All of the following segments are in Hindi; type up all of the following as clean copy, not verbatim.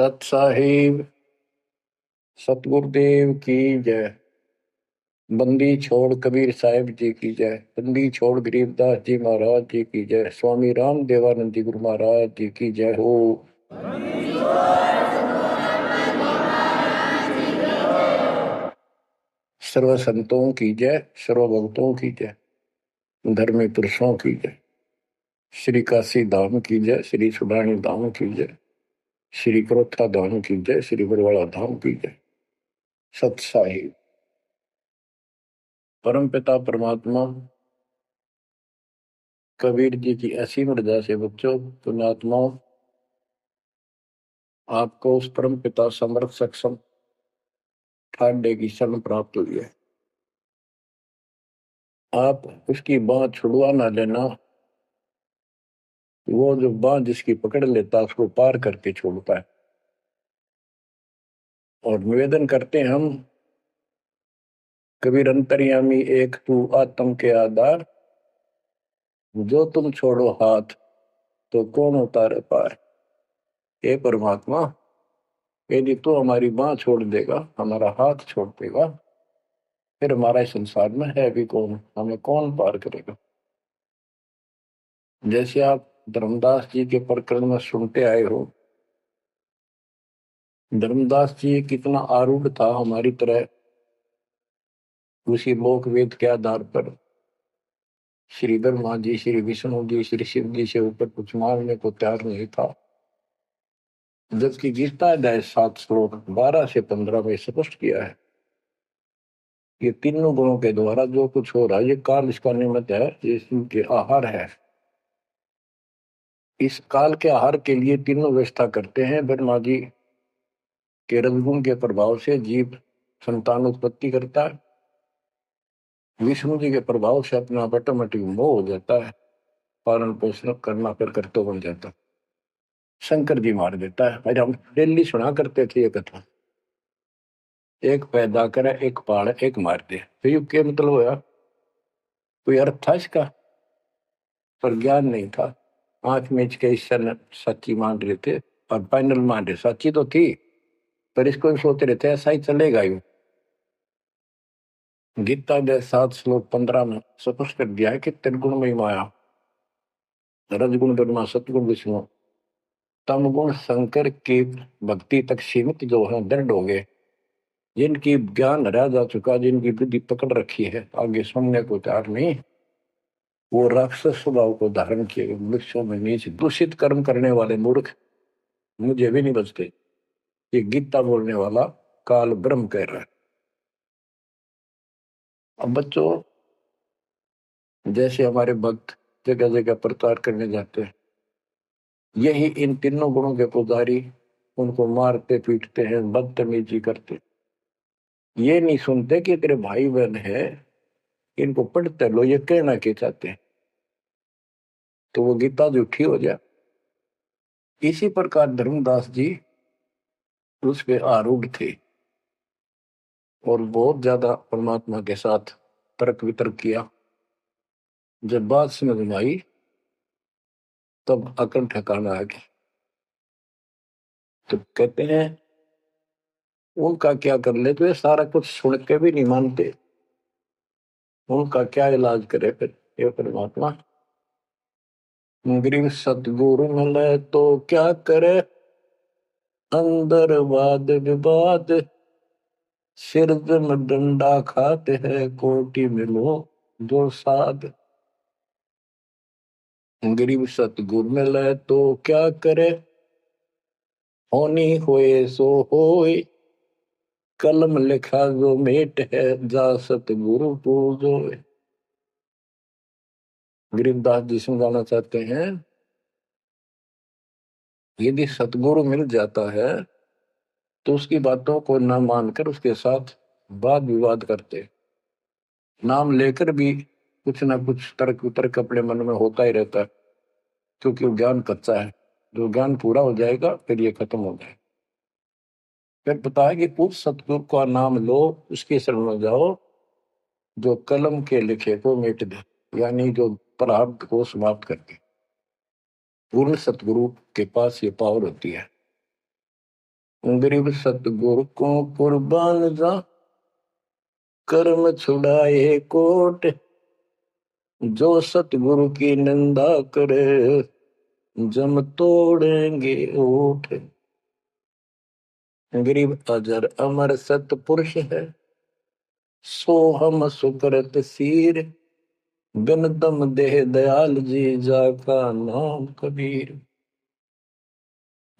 सत साहिब सतगुरुदेव की जय। बंदी छोड़ कबीर साहिब जी की जय। बंदी छोड़ गरीबदास जी महाराज जी की जय। स्वामी राम देवानंद जी गुरु महाराज जी की जय हो। सर्व संतों की जय, सर्व भक्तों की जय, धर्मी पुरुषों की जय। श्री काशी धाम की जय, श्री सुडानी धाम की जय, श्री क्रोथा धाम की जय, श्री बरवाड़ा धाम की जय। सत साहिब परम पिता परमात्मा कबीर जी की ऐसी मर्यादा से बच्चों पुण्यात्माओं, आपको उस परम पिता समर्थ सक्षम ठाडे की शरण प्राप्त हुई है। आप उसकी बांह छुड़वा ना लेना। वो जो बांह जिसकी पकड़ लेता उसको पार करके छोड़ता है। और निवेदन करते हम, कबीर अंतर्यामी एक तू आत्म के आधार, जो तुम छोड़ो हाथ तो कौन उतारे पार। हे परमात्मा, यदि तू हमारी बांह छोड़ देगा, हमारा हाथ छोड़ देगा, फिर हमारा इस संसार में है भी कौन, हमें कौन पार करेगा। जैसे आप धर्मदास जी के प्रकरण में सुनते आए हो, धर्मदास जी कितना आरूढ़ था हमारी तरह। उसी लोक वेद के आधार पर श्री ब्रह्मा जी, श्री विष्णु जी, श्री शिव जी से ऊपर कुछ मांगने को तैयार नहीं था। जबकि गीता अध्याय 7 श्लोक 12 से 15 में स्पष्ट किया है, ये तीनों गुणों के द्वारा जो कुछ हो रहा है, ये काल इसका निमित्त है, ये इनके आहार है। इस काल के आहार के लिए तीनों व्यवस्था करते हैं। ब्रह्मा जी के रजगुण के प्रभाव से जीव संतान उत्पत्ति करता है। विष्णु जी के प्रभाव से अपना ऑटोमेटिक मोह हो जाता है, पालन पोषण करना फिर कर्तव्य बन जाता है। शंकर जी मार देता है। भाई हम डेली सुना करते थे ये कथा, एक पैदा करे, एक पाड़, एक मार दे। तो ये क्या मतलब होया? कोई अर्थ था इसका? पर ज्ञान नहीं था। आंख मीच के ईश्वर सच्ची मान रहे थे और फाइनल मान रहे, सच्ची तो थी पर इसको भी सोचते रहते ऐसा ही चलेगा। यूं गीता के 7 श्लोक 15 में स्पष्ट कर दिया है कि त्रिगुण में माया, रजगुण ब्रह्मा, सतगुण विष्णु, तम गुण शंकर की भक्ति तक सीमित जो है दृढ़ हो गए। जिनकी ज्ञान हरा जा चुका, जिनकी बुद्धि पकड़ रखी है, आगे सुनने को तैयार नहीं, वो राक्षस स्वभाव को धारण किए वृक्षों में नीच दूषित कर्म करने वाले मूर्ख मुझे भी नहीं बचते। ये गीता बोलने वाला काल ब्रह्म कह रहा है। अब बच्चों, जैसे हमारे भक्त जगह जगह प्रचार करने जाते हैं, यही इन तीनों गुणों के पुजारी उनको मारते पीटते हैं, बदतमीजी करते। ये नहीं सुनते कि तेरे भाई बहन है, इनको पढ़ते लो, ये कहना के चाहते हैं, तो वो गीता झूठी हो जाए। इसी प्रकार धर्मदास जी उस पे आरूढ़ थे और बहुत ज्यादा परमात्मा के साथ तर्क वितर्क किया। जब बात समझ में आई तब अकल ठिकाना आ गया। तो कहते हैं उनका क्या कर ले, तो ये सारा कुछ सुन के भी नहीं मानते, उनका क्या इलाज करे फिर। ये परमात्मा गरीब सतगुरु मिले तो क्या करे, अंदर वाद विवाद, सिर में डंडा खाते हैं, कोटि मिलो दो साध। गरीब सतगुरु मिले तो क्या करे, होनी होए सो होए, कलम लिखा जो मेट है, जा सतगुरु पूजो। गरीबदास जी समझाना चाहते हैं, यदि सतगुरु मिल जाता है तो उसकी बातों को न मानकर उसके साथ वाद विवाद करते, नाम लेकर भी कुछ ना कुछ तर्क वितर्क अपने मन में होता ही रहता है, क्योंकि वो ज्ञान कच्चा है। जो ज्ञान पूरा हो जाएगा फिर ये खत्म हो जाएगा। फिर पता है कि उस सतगुरु का नाम लो, उसके शरण में जाओ, जो कलम के लिखे को मिट दे, यानी जो प्रारब्ध को समाप्त कर दे। पूर्ण सतगुरु के पास ये पावर होती है। गरीब सतगुरु को कुर्बान जा, कर्म छुड़ाए कोट, जो सतगुरु की निंदा करे, जम तोड़ेंगे ओठ। गरीब अजर अमर सतपुरुष है, सो हम सुकृत सीर, बिन दम देह दयाल जी, जाका नाम कबीर।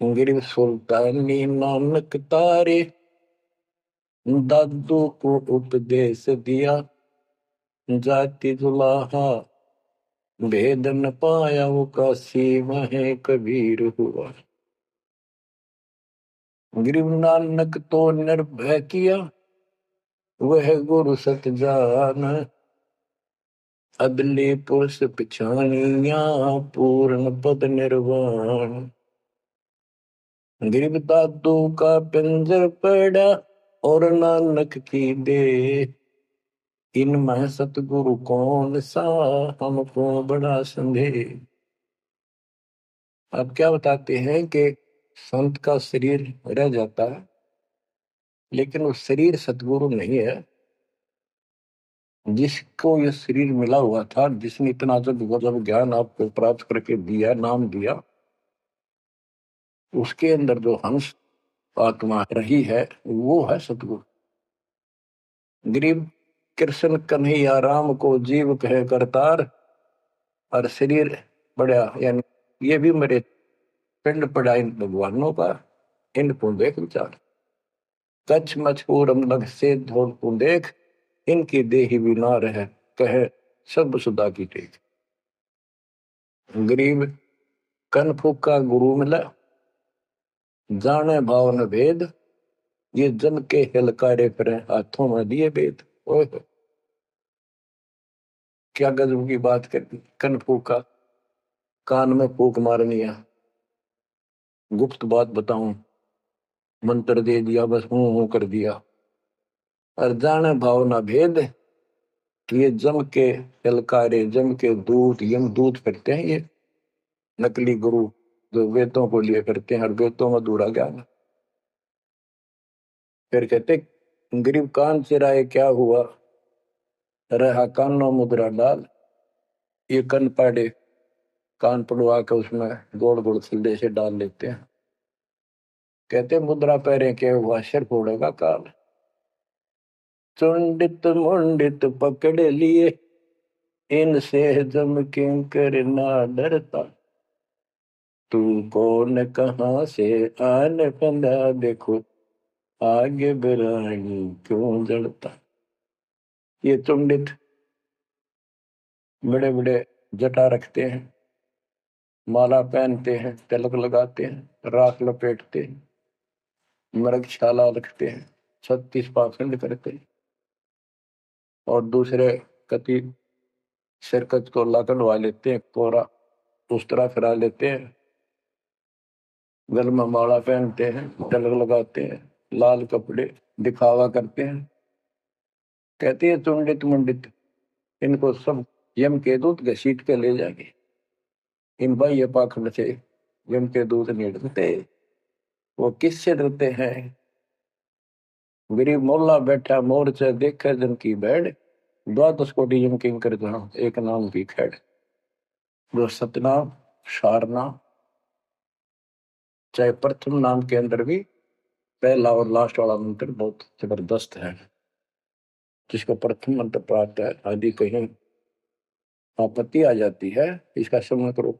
गरीब सुल्तानी नानक तारे, दादू को उपदेश दिया, जाति जुलाहा भेद न पाया, वो काशी में कबीर हुआ। गरीब नानक तो निर्भय किया, वह गुरु सत जान, अदली पुरुष पिछानिया, पूर्ण पद निर्वाण। गरीब दादू का पिंजर पड़ा, और नानक की दे, इनमें सतगुरु कौन सा, हमको बड़ा संदेह। आप क्या बताते हैं कि संत का शरीर रह जाता है, लेकिन वो शरीर सतगुरु नहीं है। जिसको ये शरीर मिला हुआ था, जिसने इतना जब ज्ञान आपको प्राप्त करके दिया, नाम दिया, उसके अंदर जो हंस आत्मा रही है, वो है सतगुरु। गरीब कृष्ण कन्हैया राम को जीव कहे करतार, और शरीर पड़ा, यानी ये भी मेरे पिंड पड़ा इन भगवानों का, इनको देख विचार। कच्छ मछूरम लग से धोल को देख, इनकी देही भी ना रहे, कहे सब सुधा की टेक। गरीब कन फूका गुरु मिला, जाने भाव न भेद, ये जन के हिलकारे फिरे, हाथों में दिए भेद। ओए क्या गजब की बात कर दी। कन फूका, कान में फूक मारनी है, गुप्त बात बताऊं, मंत्र दे दिया, बस हूं कर दिया। और जाने भाव ना भेद, ये जम के हिलकारे, जम के दूत, यम दूत फिरते हैं, ये नकली गुरु जो वेदों को लिए करते हैं, और वेदों में अधूरा ज्ञान। फिर कहते गरीब कान चिराए क्या हुआ, रहा कानों मुद्रा डाल। ये कन पाड़े, कान पड़वा के उसमें गोड़ गोड़ सिल्ले से डाल लेते हैं। कहते मुद्रा पैरे क्या हुआ, सिर फोड़ेगा काल। चुंडित मुंडित पकड़ लिए, इनसे जम किंकर ना डरता। तू कौन कहां से आन फंदा, देखो आगे बिरानी क्यों जड़ता। ये चुंडित बड़े बड़े जटा रखते हैं, माला पहनते हैं, तिलक लगाते हैं, राख लपेटते हैं, मृगशाला रखते हैं, 36 पाखंड करते हैं, और दूसरे कति सिरकत को लाकड़वा लेते हैं, कोरा उस तरह फिरा लेते हैं, गल में माला पहनते हैं, तिलक लगाते हैं, लाल कपड़े दिखावा करते हैं। कहते हैं चुंडित मुंडित, इनको सब यम के दूत घसीट के ले जाएंगे। इन बाह्य पाखंड से यम के दूत नहीं डरते। वो किससे डरते हैं? गरीब मोल्ला बैठा मोर्चा देखे जन की बैठ, द्वादश कोटि यम किंकर जहां, एक नाम की खैड़। जो सतनाम सारनाम, चाहे प्रथम नाम के अंदर भी पहला और लास्ट वाला मंत्र बहुत जबरदस्त है। जिसको प्रथम मंत्र प्राप्त है, आदि कहीं आपत्ति आ जाती है, इसका स्मरण करो।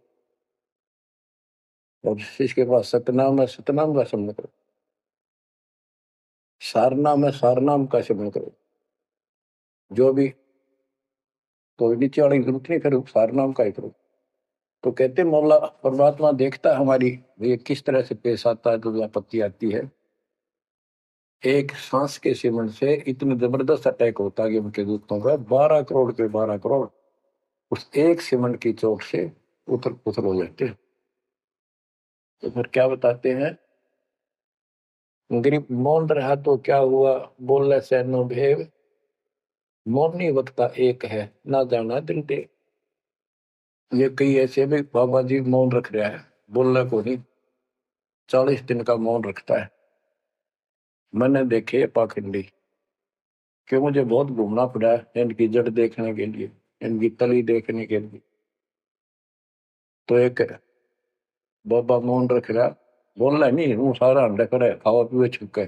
और जिसके पास सतनाम है, सतनाम का स्मरण करो। सारनाम है, सारनाम का स्मरण करो। जो भी तो नीचे वाली जरूरत नहीं, फिर सारनाम का ही करो। तो कहते मौला परमात्मा देखता है हमारी ये किस तरह से पेश आता है, तो आपत्ति आती है। एक सांस के सिमरण से इतने जबरदस्त अटैक होता है कि उनके दूतों का 12 करोड़ के 12 करोड़ उस एक सिमरण की चोट से उथल पुथल हो जाते हैं। तो फिर क्या बताते हैं, गरीब मौन रहा तो क्या हुआ, बोले से नो भेव, मौनी वक्ता एक है, ना जाना दिल दे। ये कई ऐसे भी बाबा जी मौन रख रहा है, बोलने को नहीं, 40 दिन का मौन रखता है, मैंने देखे पाखंडी, कि मुझे बहुत घूमना पड़ा है इनकी जड़ देखने के लिए, इनकी तली देखने के लिए। तो एक बाबा मौन रख रहा, बोल रहा नहीं, हूँ सारा अंडा करे खावा पीवे छुके,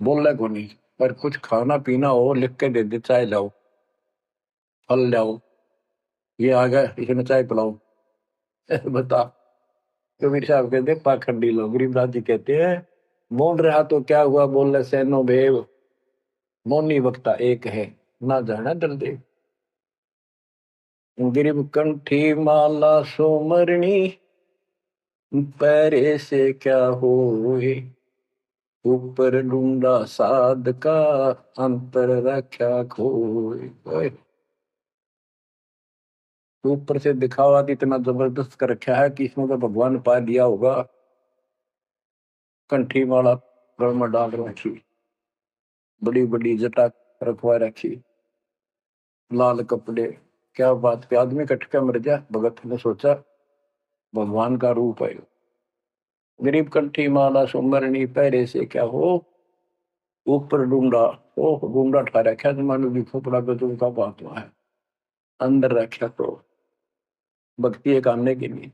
बोल रहा को नहीं। पर कुछ खाना पीना हो लिख के दे दे, चाय लाओ, फल लाओ, ये आ गया इसमें चाय पिलाओ। बता। कबीर साहब कहते पाखंडी लोग। गरीबदास जी कहते हैं मौन रहा तो क्या हुआ, बोल रहे सैनो भेव, मौनी वक्ता एक है, ना जाना दलदेव। गिरिब कंठी माला सोमरणी, पैरे से क्या होए, ऊपर ढूंढा साध का, अंतर रक्षा खोए। ओए, ऊपर से दिखावा भी इतना जबरदस्त कर रखा है कि इसमें तो भगवान पा दिया होगा। कंठी माला गल में डाल रखी, बड़ी बड़ी जटा रखवा रखी, लाल कपड़े, क्या बात पे आदमी कटका मर जा। भगत ने सोचा भगवान का रूप है। गरीब कंठी माला सुमरनी, पैरे से क्या हो, ऊपर डूंडा, ओ डूंडा ठा रखा तो मानो भी खोपड़ा पे तुमका बातवा है, अंदर रखा तो भक्ति करने के लिए।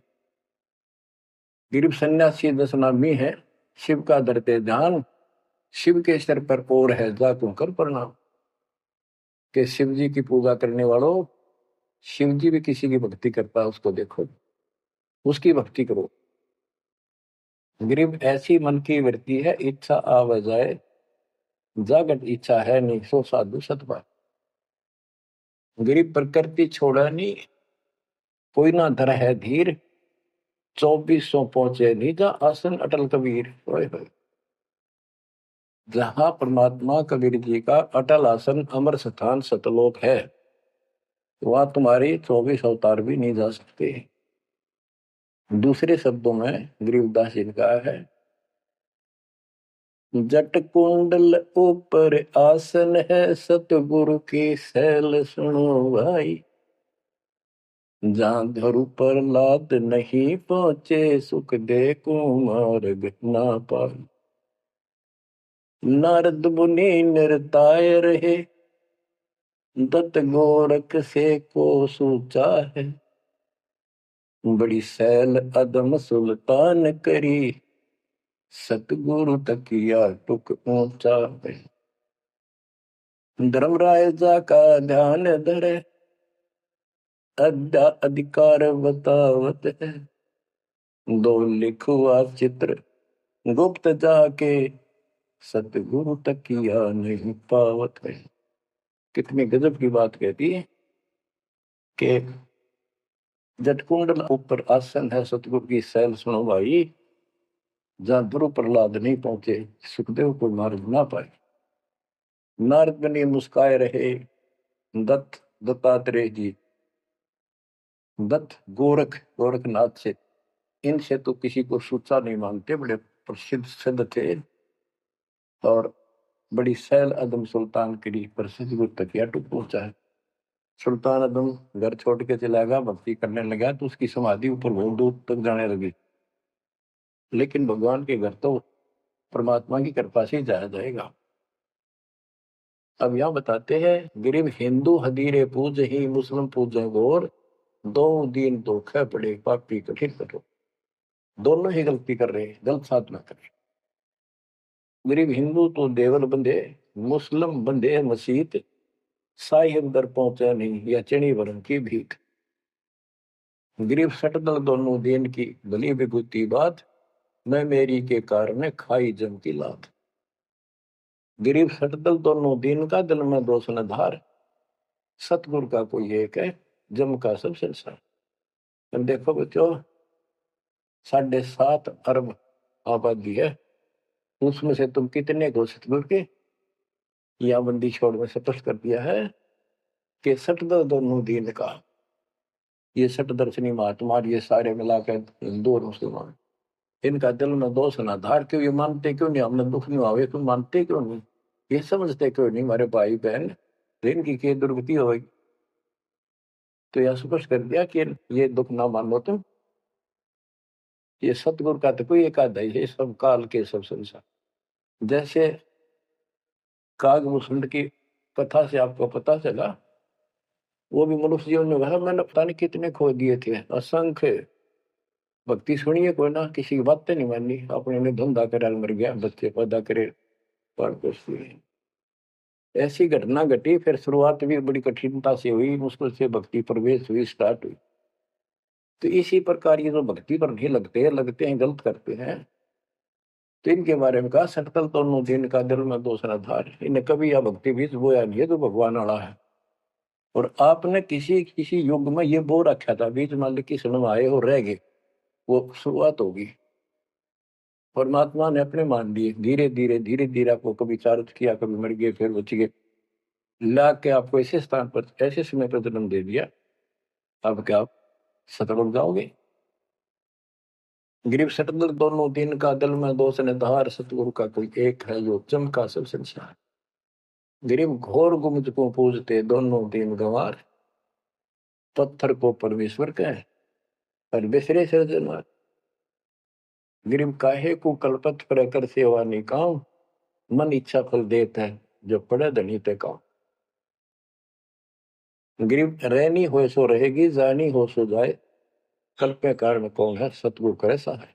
गरीब सन्यासी दस नामी है, शिव का धरते ध्यान, शिव के सिर पर और है जा तू कर प्रणाम। के शिव जी की पूजा करने वालों, शिव जी भी किसी की भक्ति करता है, उसको देखो, उसकी भक्ति करो। गरीब ऐसी मन की वृत्ति है, इच्छा आव जाए, जागत इच्छा है नहीं, सो साधु सतपा। गरीब प्रकृति छोड़ा नहीं, कोई ना धर है धीर, 2400 पहुंचे निजा आसन अटल कबीर। ओए होए, जहां परमात्मा कबीर जी का अटल आसन अमर स्थान सतलोक है, वहां तुम्हारी 24 अवतार भी नहीं जा सकते। दूसरे शब्दों में गरीबदास जी ने कहा है, जट कुंडल ऊपर आसन है, सतगुरु की सैल सुनो भाई, जहां धरु पर लाद नहीं पहुंचे, सुख दे कुमार्ग ना पाई। नारद मुनि निरताय रहे, दत्त गोरख से को सूचा है, बड़ी सैल अदम सुल्तान करी, सतगुरु तकिया टुक ऊंचा है। धर्मराजा का ध्यान धरे, अद्या अधिकार बतावत है, दो लिखुआ चित्र गुप्त जाके, सतगुरु तकिया नहीं पावत है। कितनी गजब की बात कहती है कि जटकुंडल ऊपर आसन है, सतगुरु की सैल सुनो भाई, जहां ध्रुव प्रहलाद नहीं पहुंचे, सुखदेव को मार्ग ना पाए। नारद मुनि मुस्काए रहे, दत्त दत्तात्रेय जी, दत्त गोरख गोरखनाथ से, इनसे तो किसी को सूचा नहीं मानते, बड़े प्रसिद्ध सिद्ध थे, और बड़ी सैल अदम सुल्तान की प्रसिद्ध गुरु तकिया टूट पहुंचा है। सुल्तान अदम घर छोड़ के चला गया, भक्ति करने लगा, तो उसकी समाधि ऊपर बहुत दूर तक जाने लगी। लेकिन भगवान के घर तो परमात्मा की कृपा से जाया जाएगा। अब यहां बताते हैं, गरीब हिंदू हदीरे पूज ही, मुस्लिम पूजे गोर, दो दीन धोखे पड़े पापी कठिन करो। दोनों ही गलती कर रहे, गलत साथ में कर। गरीब हिंदू तो देवल बंधे, मुस्लिम बंधे मसीत, साई अंदर पहुंचे नहीं, या चणी वरण की भीख। गरीब सटदल दोनों दीन की भली विभूति बात, मैं मेरी के कारण खाई जम की लात। गरीब सटदल दोनों दीन का, दिल में दोष न धार, सतगुरु का कोई एक है, जम का सब संसार। अब देखो बच्चों, 7.5 अरब आबादी है, उसमें से तुम कितने को सतगुरु के, या बंदी छोड़ में स्पष्ट कर दिया है कि सटदल दोनों दीन का, ये सटदर्शनी महात्मा, ये सारे मिलाकर हिंदू और मुसलमान, इनका दिल में दोष ना धार। क्यों ये मानते क्यों नहीं, हमने दुख नहीं आवे, तुम मानते क्यों नहीं, ये समझते क्यों नहीं हमारे भाई बहन, इनकी क्या दुर्गति होगी। तो यह स्पष्ट कर दिया कि ये दुख ना मानो तुम, ये सतगुरु का तो कोई एक आधा ही है, सब काल के सब संसार। जैसे कागभूषण की कथा से आपको पता चला, वो भी मनुष्य जीवन में भरा, मैंने पता नहीं कितने खो दिए थे, असंख्य। भक्ति सुनिए कोई ना, किसी की बातें नहीं माननी, अपने ने धंधा करे मर गया, बच्चे पैदा करे पाल पोषी। ऐसी घटना घटी, फिर शुरुआत भी बड़ी कठिनता से हुई, मुश्किल से भक्ति प्रवेश हुई, स्टार्ट हुई। तो इसी प्रकार ये जो भक्ति पर नहीं लगते हैं, गलत करते हैं, तो इनके बारे में कहा, सकल तो दिन का दिल में दूसरा धार, इन्हें कभी यह भक्ति बीज बोया नहीं है जो भगवान वाला है। और आपने किसी किसी युग में ये बो रखा था, बीज मान लो किस में आए और रह गए, वो शुरुआत होगी। परमात्मा ने अपने मान लिए, धीरे धीरे आपको कभी चार्ज किया, कभी मर गए, फिर बच गए, ला के आपको ऐसे स्थान पर, ऐसे समय पर जन्म दे दिया। अब क्या आप सतर्क जाओगे? गिरीब सतगुरु दोनों दिन का दिल में दो सने धार, सतगुरु का कोई एक है जो चमका सब संसार। गिरीब घोर गुमज को पूजते दोनों दिन गंवार, पत्थर को परमेश्वर कहे और बिसरे सृजनहार। गिरीब काहे को कल्पत पर कर सेवा निकाम, मन इच्छा फल देता है जो पड़े धनी ते काम। गिरीब रहनी हो सो रहेगी, जानी हो सो जाए, कल्पे कारण कौन है सतगुरु करे सहाय।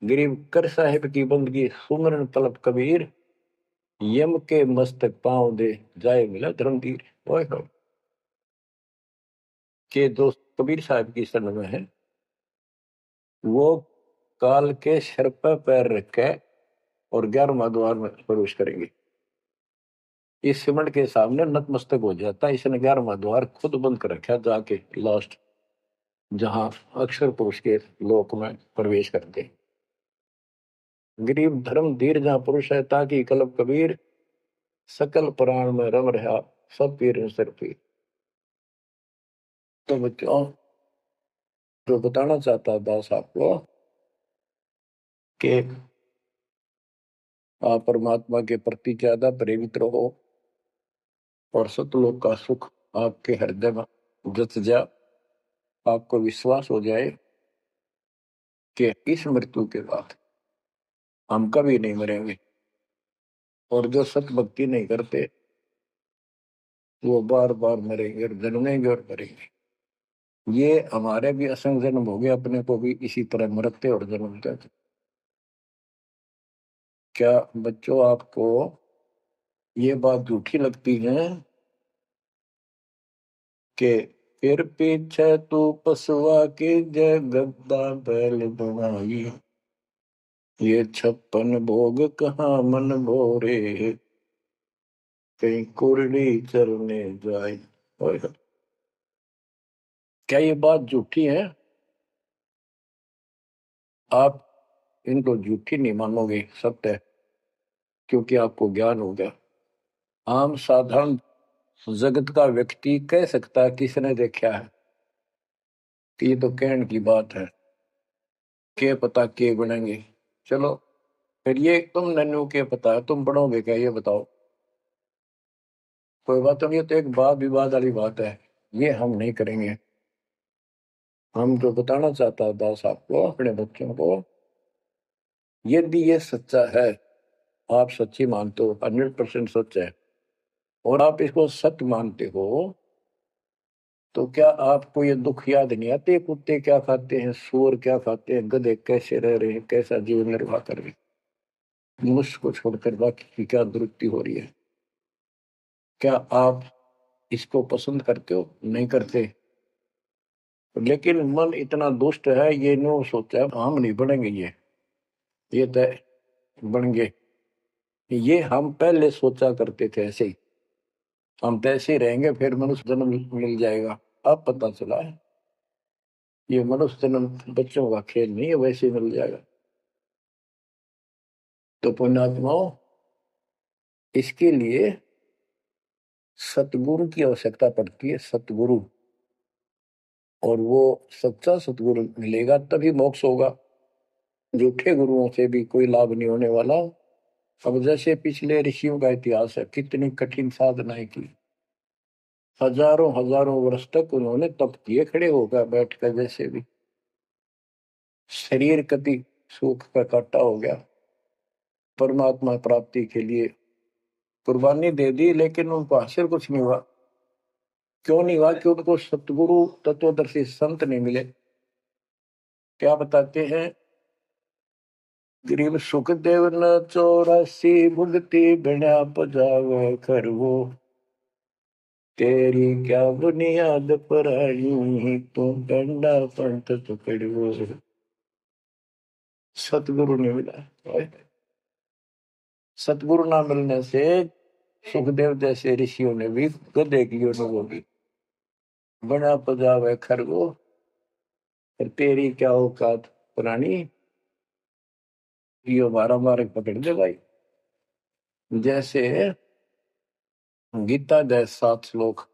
गिरीब कर साहिब की बंदगी सुमरन तलब कबीर, यम के मस्तक पांव दे जाए मिला धर्मवीर। ओए हो के दोस्त कबीर साहब की शरण में है, वो काल के सर पर पैर रख के और 11वां द्वार में प्रवेश करेंगे। इस सिमट के सामने नतमस्तक हो जाता है, इसने 11वां द्वार खुद बंद कर रखा, जाके लास्ट जहां अक्षर पुरुष के लोक में प्रवेश करते। गरीब धर्म धीर जहां पुरुष है, ताकि कलब कबीर, सकल प्राण में रम रहा सब पीर सर पीर। तो बच्चों, जो बताना चाहता दास आपको कि आप परमात्मा के प्रति ज्यादा प्रेरित रहो और सतलोक का सुख आपके हृदय में जत जा, आपको विश्वास हो जाए कि इस मृत्यु के बाद हम कभी नहीं मरेंगे। और जो सत भक्ति नहीं करते वो बार बार मरेंगे और जन्मेंगे और मरेंगे। ये हमारे भी असंग जन्म हो गए, अपने को भी इसी तरह मरते और जन्मते। क्या बच्चों आपको ये बात झूठी लगती है कि फिर पीछे तू पसुआ के जय गद्दा बैल बनाई, ये 56 भोग कहाँ मन भोरे, कहीं कुरली चरने जाए। क्या ये बात झूठी है? आप इनको झूठी नहीं मानोगे, सत्य है, क्योंकि आपको ज्ञान हो गया। आम साधारण जगत का व्यक्ति कह सकता है किसने देखा है कि ये तो कहने की बात है, के पता के बनेंगे। चलो फिर ये तुम नन्नू के पता है, तुम बढ़ोगे क्या, ये बताओ। कोई बात नहीं, तो एक वाद विवाद वाली बात है, ये हम नहीं करेंगे। हम जो बताना चाहता है दास आपको, अपने बच्चों को, यदि ये सच्चा है, आप सच्ची मानते हो, 100% सच है, और आप इसको सत्य मानते हो, तो क्या आपको ये दुख याद नहीं आते? कुत्ते क्या खाते हैं, सूअर क्या खाते हैं, गधे कैसे रह रहे हैं, कैसा जीवन निर्वाह कर रहे हैं, मनुष्य को छोड़कर बाकी की क्या दुरुक्ति हो रही है? क्या आप इसको पसंद करते हो? नहीं करते। लेकिन मन इतना दुष्ट है, ये नो सोचा हम नहीं बढ़ेंगे, ये तय बन गए। ये हम पहले सोचा करते थे ऐसे ही, हम तो ऐसे ही रहेंगे, फिर मनुष्य जन्म मिल जाएगा। अब पता चला है ये मनुष्य जन्म बच्चों का खेल नहीं है, वैसे ही मिल जाएगा। तो पुण्यात्माओं, इसके लिए सतगुरु की आवश्यकता पड़ती है, सतगुरु। और वो सच्चा सतगुरु मिलेगा तभी मोक्ष होगा, झूठे गुरुओं से भी कोई लाभ नहीं होने वाला। अब जैसे पिछले ऋषियों का इतिहास है, कितनी कठिन साधनाएं की, हजारों हजारों वर्ष तक उन्होंने तप किए, खड़े होकर बैठकर, जैसे भी शरीर कति सूख का काटा हो गया, परमात्मा प्राप्ति के लिए कुर्बानी दे दी, लेकिन उनको हासिल कुछ नहीं हुआ। क्यों नहीं हुआ? कि उनको सतगुरु तत्वदर्शी संत नहीं मिले। क्या बताते हैं? गरीब सुखदेव न 84 भुगती बिना पजावे खरगो, तेरी क्या बुनियाद पराई तू डंडा पंथ पकड़ो। सतगुरु नहीं मिला। सतगुरु ना मिलने से सुखदेव जैसे ऋषियों ने भी गधे की अनुभव की, बना पजावे खरगो, तेरी क्या औकात पुरानी, ये हमारा मार्ग पकड़ दे भाई। जैसे गीता दे 7 श्लोक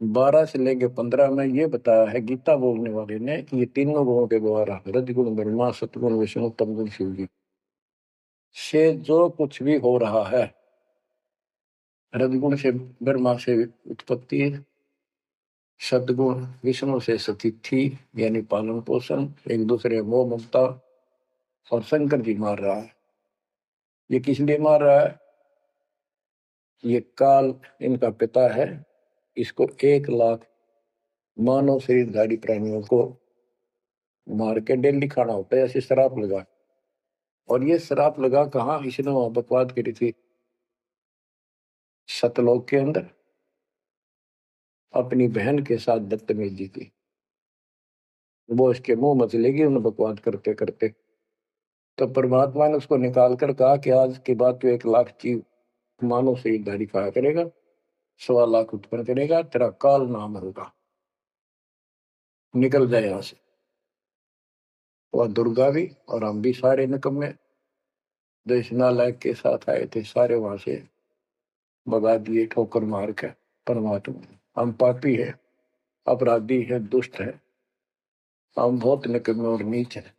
12 से लेके 15 में ये बताया है गीता बोलने वाले ने कि ये तीनों गुणों के द्वारा रजगुण ब्रह्मा सतगुण विष्णु तमगुण शिव जी से जो कुछ भी हो रहा है, रजगुण से ब्रह्मा से उत्पत्ति, सदगुण विष्णु से स्थिति यानी पालन पोषण, एक दूसरे मोह ममता, और शंकर जी मार रहा है। ये किस लिए मार रहा है? ये काल इनका पिता है, इसको 1 लाख मानव शरीरधारी प्राणियों को मार के डेली खाना होता है, ऐसे शराब लगा। और ये शराब लगा कहाँ? इसने वहां बकवाद करी थी सतलोक के अंदर, अपनी बहन के साथ बदतमीजी की। वो इसके मुंह मचलेगी उन्हें बकवाद करते करते। तो परमात्मा ने उसको निकाल कर कहा कि आज के बाद तो 1 लाख जीव मानव शरीरधारी खाया करेगा, 1.25 लाख उत्पन्न करेगा, तेरा काल नाम होगा, निकल जाए यहां से। वह दुर्गा भी और हम भी सारे निकम्मे जो इस नालायक के साथ आए थे, सारे वहां से भगा दिए ठोकर मार के। परमात्मा हम पापी है, अपराधी है, दुष्ट है, हम बहुत निकम्मे और नीच है,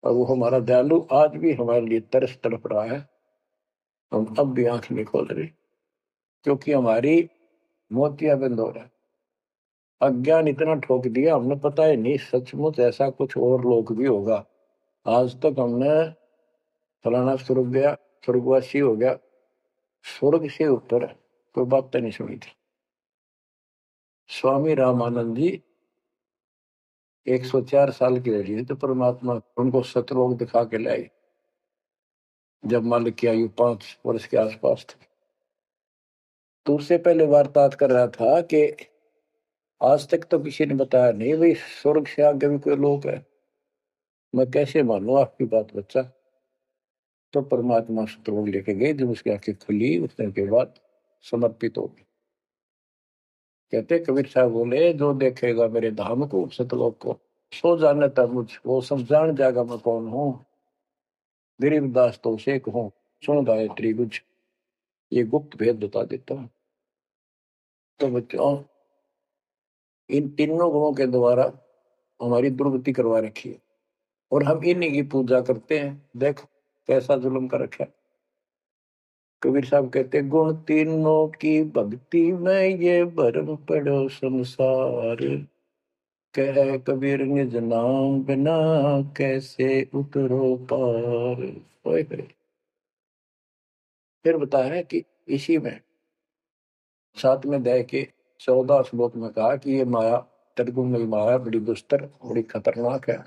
और वो हमारा दयालु आज भी हमारे लिए तरस तड़प रहा है। हम अब भी आंख नहीं खोल रहे क्योंकि हमारी मोतियाबिंद हो रहा है। अज्ञान इतना ठोक दिया हमने, पता है नहीं सचमुच ऐसा कुछ और लोग भी होगा। आज तक हमने फलाना स्वर्ग गया, स्वर्गवासी हो गया, स्वर्ग से ऊपर कोई बात तो नहीं सुनी थी। स्वामी रामानंद जी 104 साल की रही है तो परमात्मा उनको सतलोक दिखा के लाए जब मालिक की आयु 5 वर्ष के आसपास थी। तो उससे पहले वार्तालाप कर रहा था कि आज तक तो किसी ने बताया नहीं भाई स्वर्ग से आगे भी कोई लोक है, मैं कैसे मानूं आपकी बात बच्चा। तो परमात्मा सतलोक लेके गए, जब उसकी आंखें खुली उतने के बाद समर्पित हो गई। कहते कबीर साहब बोले जो देखेगा मेरे धाम को सतलोक को सो जानता मुझ वो सब जान जाएगा मैं कौन हूँ, गरीबदास तो उसे कहूँ सुन गायत्री गुझ, ये गुप्त भेद बता देता हूँ। तो बच्चों इन तीनों गुणों के द्वारा हमारी दुर्गति करवा रखी है और हम इन्हीं की पूजा करते हैं। देख कैसा जुल्म कर रखा है। कबीर साहब कहते गुण तीनों की भक्ति में ये भरम पड़ो संसार, कह कबीर निज नाम बिना कैसे उतरो पार। ओए होए। फिर बताया कि इसी में 7वें अध्याय के 14 श्लोक में कहा कि ये माया तदगुण माया बड़ी दुस्तर बड़ी खतरनाक है,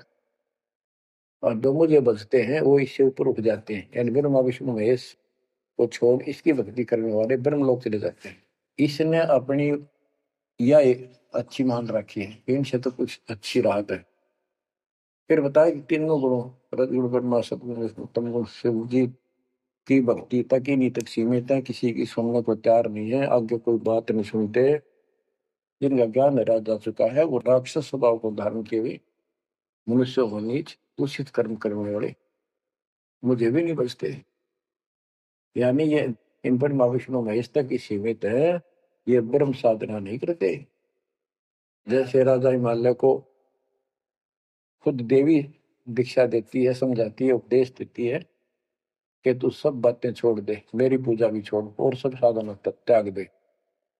और जो मुझे बचते हैं वो इससे ऊपर उठ जाते हैं, यानी ब्रह्मा विष्णु महेश को छोड़ इसकी भक्ति करने वाले ब्रह्म लोक चले जाते हैं। इसने अपनी यह अच्छी मान रखी है, इनसे तो कुछ अच्छी राहत है। फिर बताया कि तीनों गुणों रजगुण ब्रह्मा सतगुण विष्णु तमगुण शिव जी की भक्ति तक ही नहीं तक सीमित है, किसी की सुनने को तैयार नहीं है, आगे कोई बात नहीं सुनते। जिनका ज्ञान हरा जा चुका है वो राक्षस स्वभाव को धारण किए हुए मनुष्य को नीच दूषित कर्म करने वाले मुझे भी नहीं बचते। यानी ये इन पर माँ विष्णु महेश तक ही सीमित है, ये ब्रह्म साधना नहीं करते। जैसे राजा हिमालय को खुद देवी दीक्षा देती है, समझाती है, उपदेश देती है कि तू सब बातें छोड़ दे, मेरी पूजा भी छोड़ और सब साधना त्याग दे,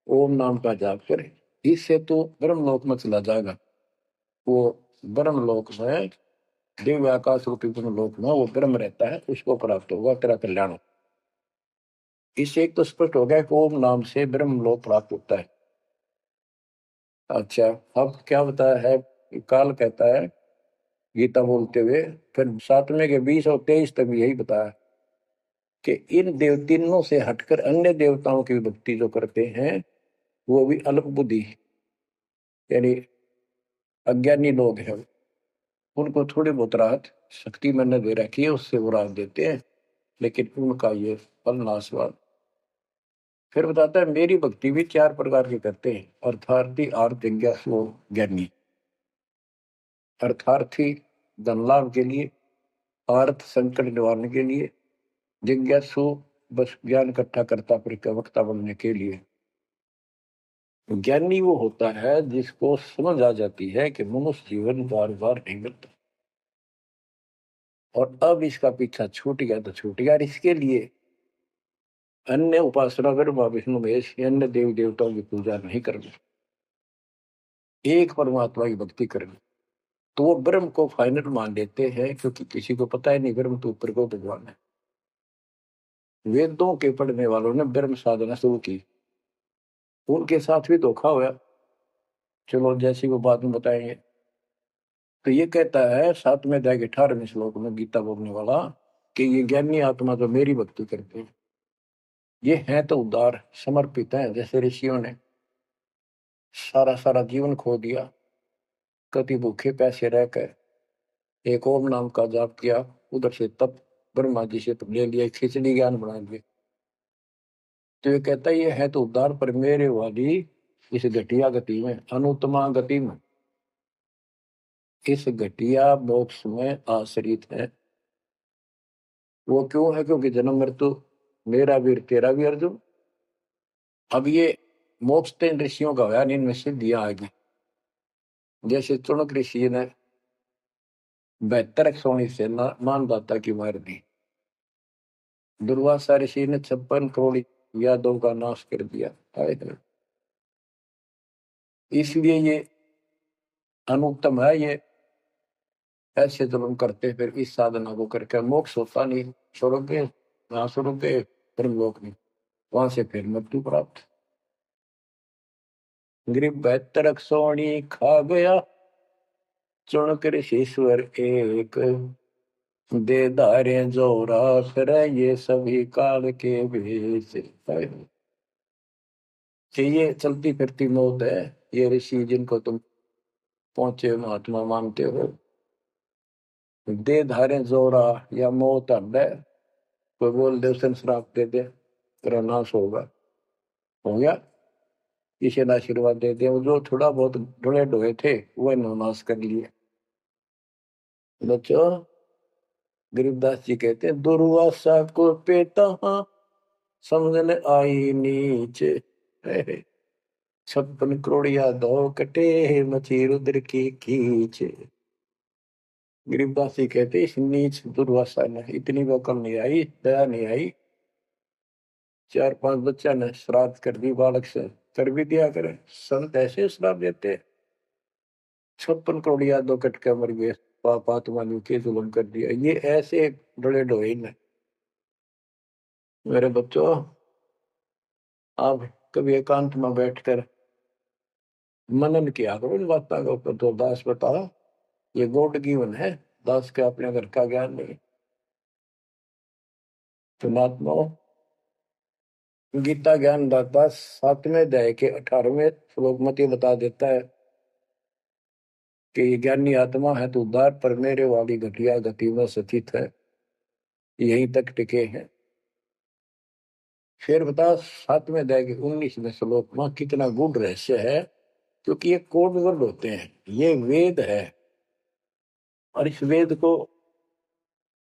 ओम नाम का जाप करे, इससे तो ब्रह्मलोक में चला जाएगा। वो ब्रह्मलोक में दिव्य आकाश रूपी लोक में वो ब्रह्म रहता है, उसको प्राप्त होगा तेरा कल्याण। इससे एक तो स्पष्ट हो गया कि ओम नाम से ब्रह्म लोक प्राप्त होता है। अच्छा, अब क्या बताया है? काल कहता है गीता बोलते हुए, फिर 7वें के 20 और 23 तक भी यही बताया कि इन देव तीनों से हटकर अन्य देवताओं की भक्ति जो करते हैं वो भी अल्प बुद्धि यानी अज्ञानी लोग हैं, उनको थोड़ी बहुत राहत शक्ति मैंने दे रखी है, उससे वो राहत देते हैं, लेकिन उनका ये फल नाशवान। फिर बताता है मेरी भक्ति भी 4 प्रकार की करते हैं, अर्थार्थी, आर्थ, जिज्ञासु, ज्ञानी। अर्थार्थी धन लाभ के लिए, आर्थ संकट निवारने के लिए, जिज्ञासु बस ज्ञान इकट्ठा करता प्रवक्ता बनने के लिए। ज्ञानी वो होता है जिसको समझ आ जाती है कि मनुष्य जीवन बार बार नहीं मिलता, और अब इसका पीछा छूट गया तो छूट गया, इसके लिए अन्य उपासना ब्रह्मा विष्णु महेश अन्य देव देवताओं की पूजा नहीं करनी, एक परमात्मा की भक्ति करनी। तो वो ब्रह्म को फाइनल मान लेते हैं, क्योंकि किसी को पता ही नहीं ब्रह्म तो ऊपर को भगवान है। वेदों के पढ़ने वालों ने ब्रह्म साधना शुरू की, उनके साथ भी धोखा हुआ। चलो जैसी वो बाद में बताएंगे। तो ये कहता है 7वें अध्याय के 18वें श्लोक में गीता बोलने वाला कि ये ज्ञानी आत्मा जो मेरी भक्ति करते हैं ये हैं तो उदार, समर्पित हैं, जैसे ऋषियों ने सारा सारा जीवन खो दिया, कति भूखे पैसे रहकर एक ओम नाम का जाप किया, उधर से तप ब्रह्मा जी से ले लिया, खिचड़ी ज्ञान बना लिया। तो ये कहता है ये है तो उद्धार पर मेरे वाली इस घटिया गति में, अनुत्तमा गति में, इस घटिया मोक्ष में आश्रित है। वो क्यों है? क्योंकि जन्म मृत्यु मेरा वीर तेरा भी अर्जुन। अब ये मोक्ष तीन ऋषियों का होया, इनमें सिद्धियां आ गई। जैसे चुनक ऋषि ने 72 सोनी से मानदाता की मार दी, दुर्वासा ऋषि ने 56 करोड़ यादव का नाश कर दिया। इसलिए ये अनुत्तम है। ये ऐसे जब हम करते फिर इस साधना को करके मोक्ष होता नहीं, स्वर्ग गए, वहां स्वर्ग गए, ब्रह्मलोक नहीं, वहां से फिर मृत्यु प्राप्त। गरीब 72 सोनी खा गया चुनक ऋषीश्वर एक, दे धारे जोरा फिर ये सभी काल के भेष। कि ये चलती फिरती मौत है। ये ऋषि जिनको तुम पहुंचे महात्मा मानते हो, दे धारे जोरा या मौत है, कोई बोल दे उसे श्राप दे दे तेरा नाश होगा, हो गया, किसी ने आशीर्वाद दे दिया, जो थोड़ा बहुत ढोए ढोए थे वो नाश कर लिए। बच्चों गरीबदास जी कहते हैं दुर्वासा को पेता समझने आई नीचे, 56 करोड़िया दो कटे मची रुद्र की खींच। गरीबदास जी कहते इस नीच दुर्वासा ने इतनी वकल नहीं आई, दया नहीं आई, 4-5 बच्चा ने श्राद्ध कर दी, बालक से कर भी दिया करे, संत ऐसे श्राप देते 56 करोड़ यादव कट के मर गए, पाप आत्मा ने के जुल्म कर दिया। ये ऐसे डोले डोए ने। मेरे बच्चों आप कभी एकांत में बैठकर मनन किया करो इन बातों के ऊपर। तो दास बता ये गॉड गिवन है, दास के अपने घर का ज्ञान नहीं। तो महात्मा गीता ज्ञान दाता 7वें अध्याय के 18वें श्लोक में बता देता है कि ये ज्ञानी आत्मा है तो उद्धार पर मेरे वाली घटिया गति में स्थित है, यहीं तक टिके हैं। फिर बता 7वें अध्याय के 19वें श्लोक में कितना गूढ़ रहस्य है, क्योंकि ये कोड वर्ड होते हैं, ये वेद है। और इस वेद को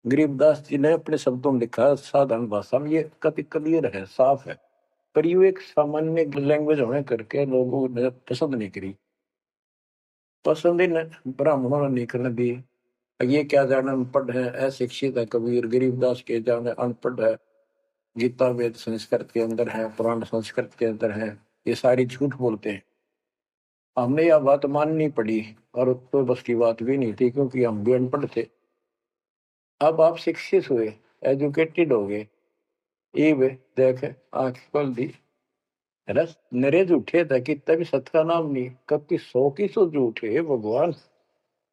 गरीबदास जी ने अपने शब्दों में लिखा साधारण भाषा में, ये कति क्लियर है, साफ है, पर ये एक सामान्य लैंग्वेज होने करके लोगों ने पसंद नहीं करी, पसंद ही ब्राह्मणों ने नहीं करने दी। ये क्या जाने अनपढ़ है, अशिक्षित है कबीर, गरीबदास के जाने अनपढ़ है, गीता वेद संस्कृत के अंदर है, पुराण संस्कृत के अंदर है, ये सारी झूठ बोलते हैं। हमने यह बात माननी पड़ी, और तो बस की बात भी नहीं थी, क्योंकि हम भी अनपढ़ थे। अब आप शिक्षित हुए, एजुकेटेड हो गए, इब देख आंख खोल दी, रस नरेज उठे था कि तभी सत का नाम नहीं, कब की सौ झूठे हे भगवान,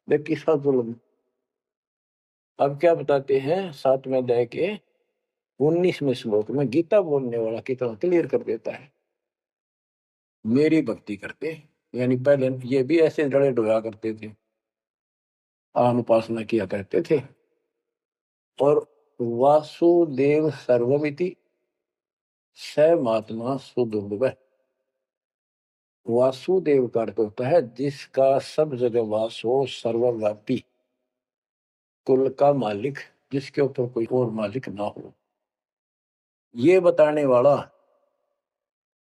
देख किसका जुल्म। अब क्या बताते हैं 7वें अध्याय के 19वें श्लोक में, गीता बोलने वाला कितना क्लियर कर देता है। मेरी भक्ति करते, यानी पहले ये भी ऐसे जड़े डोया करते थे, अनुपासना किया करते थे। और वासुदेव सर्वमिति स महात्मा सुदुर्लभ। वासुदेव का अर्थ होता है जिसका सब जगह वास हो, सर्वव्यापी, कुल का मालिक, जिसके ऊपर कोई और मालिक ना हो। ये बताने वाला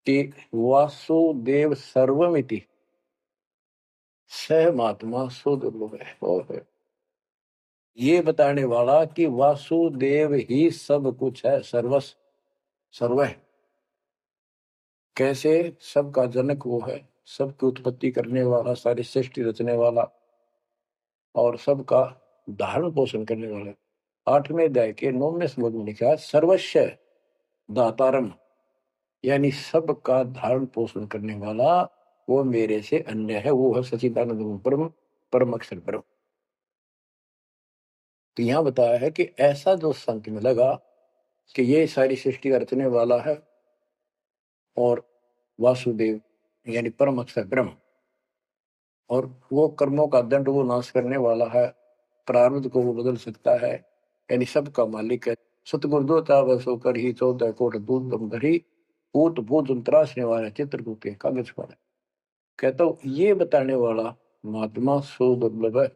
कि वासुदेव सर्वमिति स महात्मा सुदुर्लभ है। और ये बताने वाला कि वासुदेव ही सब कुछ है, सर्वस्व सर्व है। कैसे? सबका जनक वो है, सबकी उत्पत्ति करने वाला, सारी सृष्टि रचने वाला और सबका धारण पोषण करने वाला। 8वें अध्याय के 9वें श्लोक में लिखा है सर्वस्व दातारम, यानी सबका धारण पोषण करने वाला वो मेरे से अन्य है, वो है सच्चिदानंद परम, परम अक्षर ब्रह्म। तो यहां बताया है कि ऐसा जो संत में लगा कि ये सारी सृष्टि का रचने वाला है और वासुदेव यानी परम अक्षर ब्रह्म, और वो कर्मों का दंड वो नाश करने वाला है, प्रारब्ध को वो बदल सकता है, यानी सबका मालिक है। सतगुरु दो चाव सो कर ही 14 कोट दूध दम धरी, ऊत भूत त्रासने वाला चित्रकूट के कागज पर। कहता हूं ये बताने वाला महात्मा सो दुर्लभ है।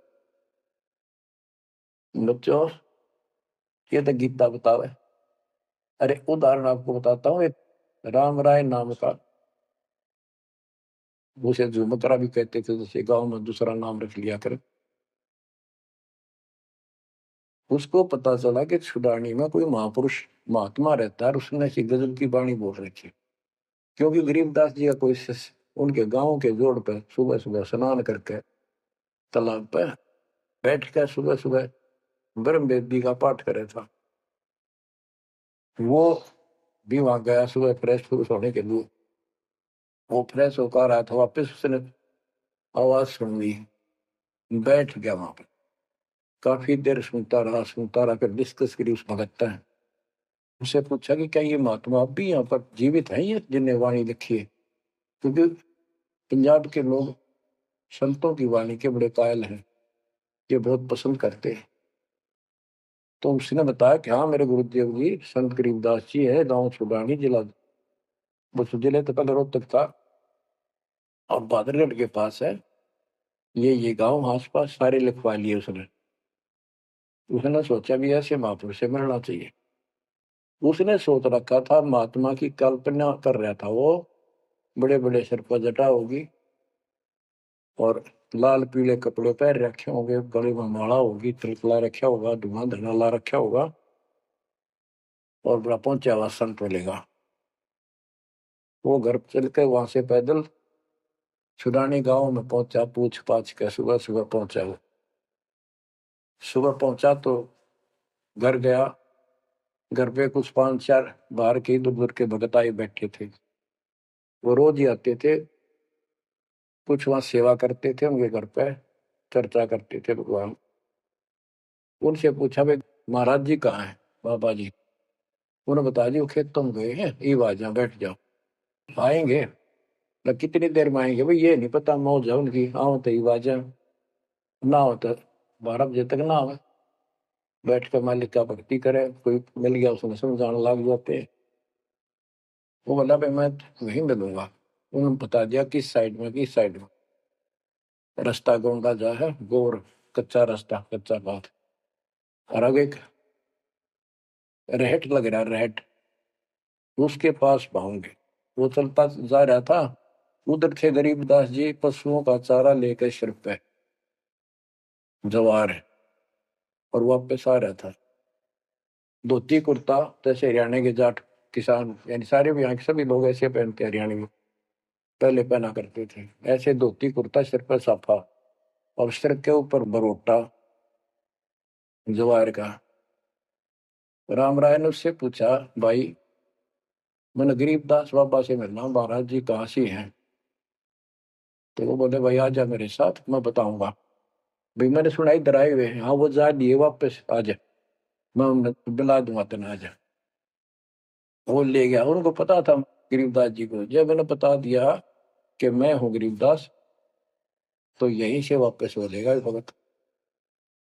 बच्चों ये तो गीता बतावे। अरे उदाहरण आपको बताता हूँ, एक राम राय नाम का, उसे झुमकरा भी कहते थे, जैसे गांव में दूसरा नाम रख लिया कर। उसको पता चला कि छुड़ानी में कोई महापुरुष महात्मा रहता है, उसने ऐसी गजब की वाणी बोल रखी। क्योंकि गरीबदास जी का कोई शिष्य उनके गांव के जोड़ पे सुबह सुबह स्नान करके तालाब पे बैठ कर सुबह सुबह ब्रह्म वेदी का पाठ करे था। वो भी वहां गया सुबह फ्रेश फ्रूश होने के लिए। वो फ्रेश होकर आया था, वापिस उसने आवाज सुन ली, बैठ गया वहां पर, काफी देर सुनता रहा, फिर डिस्कस करी उस भगत ने। उससे पूछा कि क्या ये महात्मा अब भी यहाँ पर जीवित है, ये जिन्हें वाणी लिखी है? क्योंकि पंजाब के लोग संतों की वाणी के बड़े कायल हैं, ये बहुत पसंद करते हैं। तो उसने बताया कि हाँ मेरे गुरुदेव जी संत गरीबदास जी है, गांव छुड़ानी, जिला वो जिले तो पहले रोहतक था और बहादुरगढ़ के पास है। ये गांव आस पास सारे लिखवा लिए उसने। उसने सोचा भी ऐसे महापुरुष से मिलना चाहिए। उसने सोच रखा था, महात्मा की कल्पना कर रहा था वो, बड़े बड़े सिर पर जटा होगी और लाल पीले कपड़े पहन रखे होंगे, गले में माला होगी, तिलकला रखा होगा, धुआं धना ला रखा होगा और बड़ा पहुंचा हुआ संत मिलेगा। वो घर चल के वहां से पैदल छुड़ानी गांव में पहुंचा, पूछ पाछ के सुबह सुबह पहुंचा। वो सुबह पहुंचा तो घर गया, घर पे कुछ 5-4 बाहर के इधर उधर के भगत आए बैठे थे। वो रोज ही आते थे, कुछ वहां सेवा करते थे, उनके घर पे चर्चा करते थे भगवान। उनसे पूछा भाई महाराज जी कहाँ है, बाबा जी? उन्होंने बताया जी वो खेतों में गए हैं, ये आ जाओ बैठ जाओ। आएंगे ना, कितनी देर में आएंगे भाई ये नहीं पता, मौज है उनकी, आओ तो ये आ जाओ, ना हो तो 12 बजे तक ना हो, बैठ कर मालिक का भक्ति करे। कोई मिल गया उसने समझाने लग जाते हैं। वो बोला भाई मैं वहीं मिलूंगा। उन्होंने बता दिया किस साइड में, किस साइड में। रास्ता गोंडा जा है, गोर कच्चा रास्ता, कच्चा बात, और आगे एक रहट लग रहा है, रहट, उसके पास पहुंचे। वो चलता जा रहा था, उधर थे गरीबदास जी पशुओं का चारा लेकर सिर पे जवार, और वापस आ रहा था। धोती कुर्ता जैसे हरियाणा के जाट किसान, यानी सारे भी यहाँ के सभी लोग ऐसे पहनते हैं, हरियाणा में पहले पहना करते थे ऐसे, धोती कुर्ता, सिर पर साफा और सिर के ऊपर बरोटा जवार का। राम राय ने उससे पूछा, भाई मैंने गरीबदास बाबा से मिलना हूं, महाराज जी कहाँ से हैं? तो वो बोले, भाई आ जा मेरे साथ, मैं बताऊंगा। भाई मैंने सुना इधर आए हुए हैं। हाँ वो जा दिए वापस, आ जा, मैं उन्हें बुला दूंगा, तेना आ जा। वो ले गया, उनको पता था गरीबदास जी को। जब मैंने बता दिया कि मैं हूँ गरीबदास, तो यहीं से वापस हो जाएगा इस वक्त।